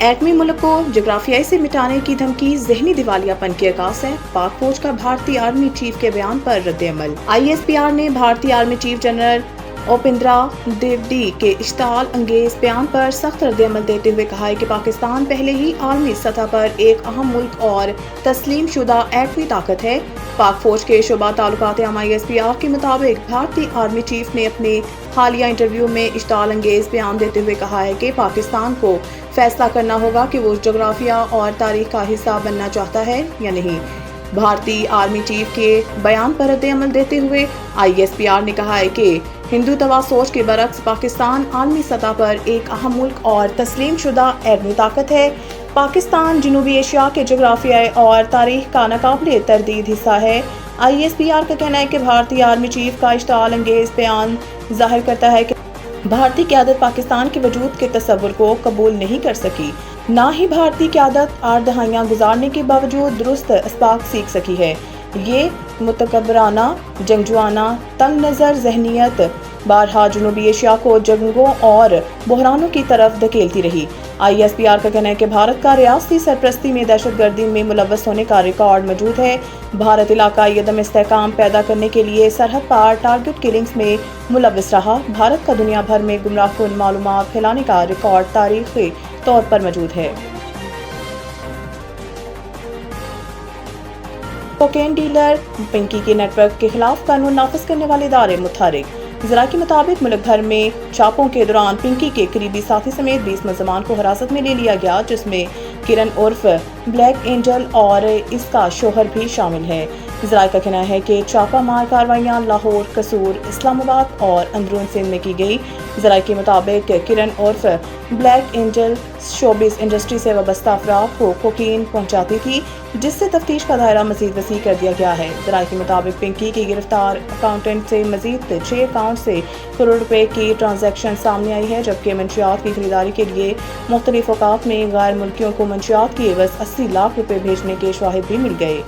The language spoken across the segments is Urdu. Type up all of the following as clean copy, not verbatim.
ایٹمی ملک کو جغرافیائی سے مٹانے کی دھمکی ذہنی دیوالیہ پن کی عکاس ہے۔ پاک فوج کا بھارتی آرمی چیف کے بیان پر رد عمل۔ ISPR نے بھارتی آرمی چیف جنرل اوپیندرا دیوڈی کے اشتعال انگیز بیان پر سخت رد عمل دیتے ہوئے کہا ہے کہ پاکستان پہلے ہی عالمی سطح پر ایک اہم ملک اور تسلیم شدہ ایٹمی طاقت ہے۔ پاک فوج کے شعبہ تعلقات عامہ ISPR کے مطابق بھارتی آرمی چیف نے اپنے حالیہ انٹرویو میں اشتعال انگیز بیان دیتے ہوئے کہا ہے کہ پاکستان کو فیصلہ کرنا ہوگا کہ وہ جغرافیہ اور تاریخ کا حصہ بننا چاہتا ہے یا نہیں۔ بھارتی آرمی چیف کے بیان پر رد عمل دیتے ہوئے ISPR نے کہا ہے کہ ہندوتوا سوچ کے برعکس پاکستان عالمی سطح پر ایک اہم ملک اور تسلیم شدہ ایٹمی طاقت ہے۔ پاکستان جنوبی ایشیا کے جغرافیائی اور تاریخ کا ناقابل تردید حصہ ہے۔ ISPR کا کہنا ہے کہ بھارتی آرمی چیف کا اشتعال انگیز بیان ظاہر کرتا ہے کہ بھارتی قیادت پاکستان کے وجود کے تصور کو قبول نہیں کر سکی، نہ ہی بھارتی قیادت 8 دہائیاں گزارنے کے باوجود درست اسباق سیکھ سکی ہے۔ یہ متکبرانہ، جنگجوانہ، تنگ نظر ذہنیت بارہا جنوبی ایشیا کو جنگوں اور بحرانوں کی طرف دھکیلتی رہی۔ ISPR کا کہنا ہے کہ بھارت کا ریاستی سرپرستی میں دہشت گردی میں ملوث ہونے کا ریکارڈ موجود ہے۔ بھارت علاقائی عدم استحکام پیدا کرنے کے لیے سرحد پار ٹارگٹ کلنگز میں ملوث رہا۔ بھارت کا دنیا بھر میں گمراہ کن معلومات پھیلانے کا ریکارڈ تاریخی طور پر موجود ہے۔ کوکین ڈیلر پنکی کے نیٹ ورک کے خلاف قانون نافذ کرنے والے ادارے متحرک۔ ذرائع کے مطابق ملک بھر میں چھاپوں کے دوران پنکی کے قریبی ساتھی سمیت 20 ملزمان کو حراست میں لے لیا گیا، جس میں کرن عرف بلیک اینجل اور اس کا شوہر بھی شامل ہے۔ ذرائع کا کہنا ہے کہ چھاپہ مار کارروائیاں لاہور، قصور، اسلام آباد اور اندرون سندھ میں کی گئی۔ ذرائع کے مطابق کرن عرف بلیک اینجل شوبز انڈسٹری سے وابستہ افراد کو کوکین پہنچاتی تھی، جس سے تفتیش کا دائرہ مزید وسیع کر دیا گیا ہے۔ ذرائع کے مطابق پنکی کی گرفتار اکاؤنٹنٹ سے مزید 6 اکاؤنٹ سے کروڑ روپے کی ٹرانزیکشن سامنے آئی ہے، جبکہ منشیات کی خریداری کے لیے مختلف اوقات میں غیر ملکیوں کو منشیات کی عوض 80 لاکھ روپے بھیجنے کے شواہد بھی مل گئے۔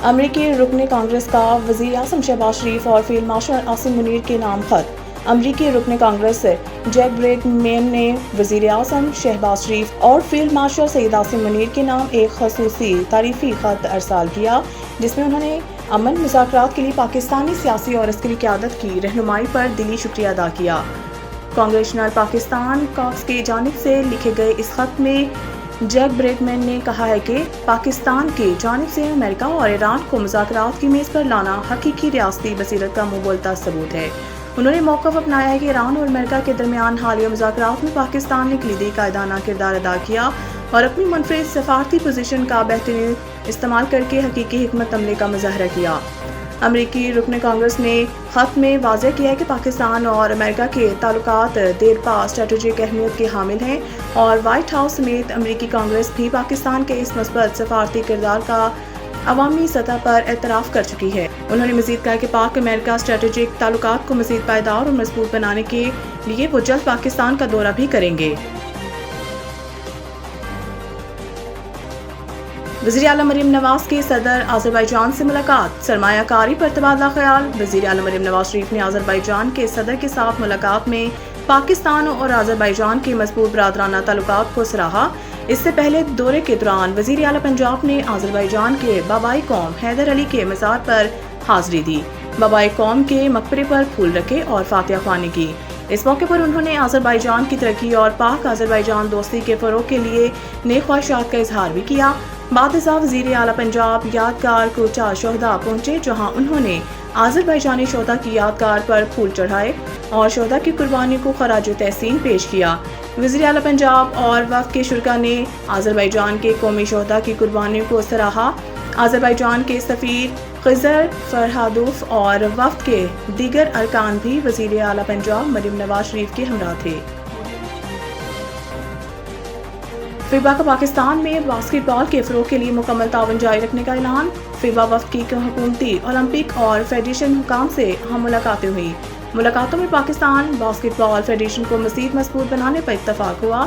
امریکی رکن کانگریس کا وزیر اعظم شہباز شریف اور فیلڈ مارشل عاصم منیر کے نام خط۔ امریکی رکن کانگریس جیک بریڈمین نے وزیر اعظم شہباز شریف اور فیلڈ مارشل سید عاصم منیر کے نام ایک خصوصی تعریفی خط ارسال کیا، جس میں انہوں نے امن مذاکرات کے لیے پاکستانی سیاسی اور عسکری قیادت کی رہنمائی پر دلی شکریہ ادا کیا۔ کانگریشنل پاکستان کاکس کی جانب سے لکھے گئے اس خط میں جیک بریڈمین نے کہا ہے کہ پاکستان کی جانب سے امریکہ اور ایران کو مذاکرات کی میز پر لانا حقیقی ریاستی بصیرت کا منہ بولتا ثبوت ہے۔ انہوں نے موقف اپنایا ہے کہ ایران اور امریکہ کے درمیان حالیہ مذاکرات میں پاکستان نے کلیدی قائدانہ کردار ادا کیا اور اپنی منفرد سفارتی پوزیشن کا بہترین استعمال کر کے حقیقی حکمت عملی کا مظاہرہ کیا۔ امریکی رکن کانگریس نے خط میں واضح کیا ہے کہ پاکستان اور امریکہ کے تعلقات دیرپا اسٹریٹجک اہمیت کے حامل ہیں اور وائٹ ہاؤس سمیت امریکی کانگریس بھی پاکستان کے اس مثبت سفارتی کردار کا عوامی سطح پر اعتراف کر چکی ہے۔ انہوں نے مزید کہا کہ پاک امریکہ اسٹریٹجک تعلقات کو مزید پائیدار اور مضبوط بنانے کے لیے وہ جلد پاکستان کا دورہ بھی کریں گے۔ وزیر اعلیٰ مریم نواز کی صدر آذربائیجان سے ملاقات۔ سرمایہ کاری پر تبادلہ خیال۔ وزیر اعلیٰ مریم نواز شریف نے آذربائیجان کے صدر کے ساتھ ملاقات میں پاکستان اور آذربائیجان کے مضبوط برادرانہ تعلقات کو سراہا۔ اس سے پہلے دورے کے دوران وزیر اعلیٰ پنجاب نے آذربائیجان کے بابائی قوم حیدر علی کے مزار پر حاضری دی، بابائی قوم کے مقبرے پر پھول رکھے اور فاتحہ خوانی کی۔ اس موقع پر انہوں نے آذربائیجان کی ترقی اور پاک آذربائیجان دوستی کے فروغ کے لیے نیک خواہشات کا اظہار بھی کیا۔ بعد ازاں وزیر اعلیٰ پنجاب یادگار کوچہ شہداء پہنچے، جہاں انہوں نے آذربائیجانی شہداء کی یادگار پر پھول چڑھائے اور شہداء کی قربانیوں کو خراج تحسین پیش کیا۔ وزیر اعلیٰ پنجاب اور وفد کے شرکاء نے آذربائیجان کے قومی شہداء کی قربانیوں کو سراہا۔ آذربائیجان کے سفیر خضر فرہادوف اور وفد کے دیگر ارکان بھی وزیر اعلیٰ پنجاب مریم نواز شریف کے ہمراہ تھے۔ فیبا کا پاکستان میں باسکٹ بال کے فروغ کے لیے مکمل تعاون جاری رکھنے کا اعلان۔ فیبا وفد کی حکومتی، اولمپک اور فیڈریشن حکام سے اہم ملاقاتیں ہوئی۔ ملاقاتوں میں پاکستان باسکٹ بال فیڈریشن کو مزید مضبوط بنانے پر اتفاق ہوا۔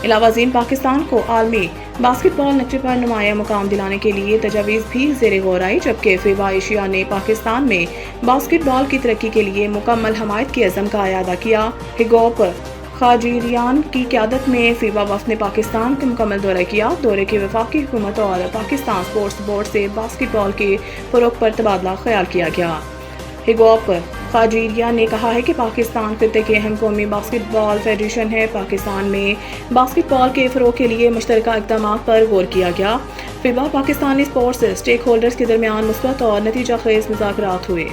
علاوہ ازیں پاکستان کو عالمی باسکٹ بال نقشے پر نمایاں مقام دلانے کے لیے تجاویز بھی زیر غور آئی، جبکہ فیبا ایشیا نے پاکستان میں باسکٹ بال کی ترقی کے لیے مکمل حمایت کے عزم کا اعادہ کیا۔ ہیگوپ خاجریان کی قیادت میں فیبا وفد نے پاکستان کا مکمل دورہ کیا۔ دورے کے وفاقی حکومت اور پاکستان اسپورٹس بورڈ سے باسکٹ بال کے فروغ پر تبادلہ خیال کیا گیا۔ ہیگوپ خاجریان نے کہا ہے کہ پاکستان خطے کے اہم قومی باسکٹ بال فیڈریشن ہے۔ پاکستان میں باسکٹ بال کے فروغ کے لیے مشترکہ اقدامات پر غور کیا گیا۔ فیبا پاکستانی اسپورٹس اسٹیک ہولڈرز کے درمیان مثبت اور نتیجہ خیز مذاکرات ہوئے۔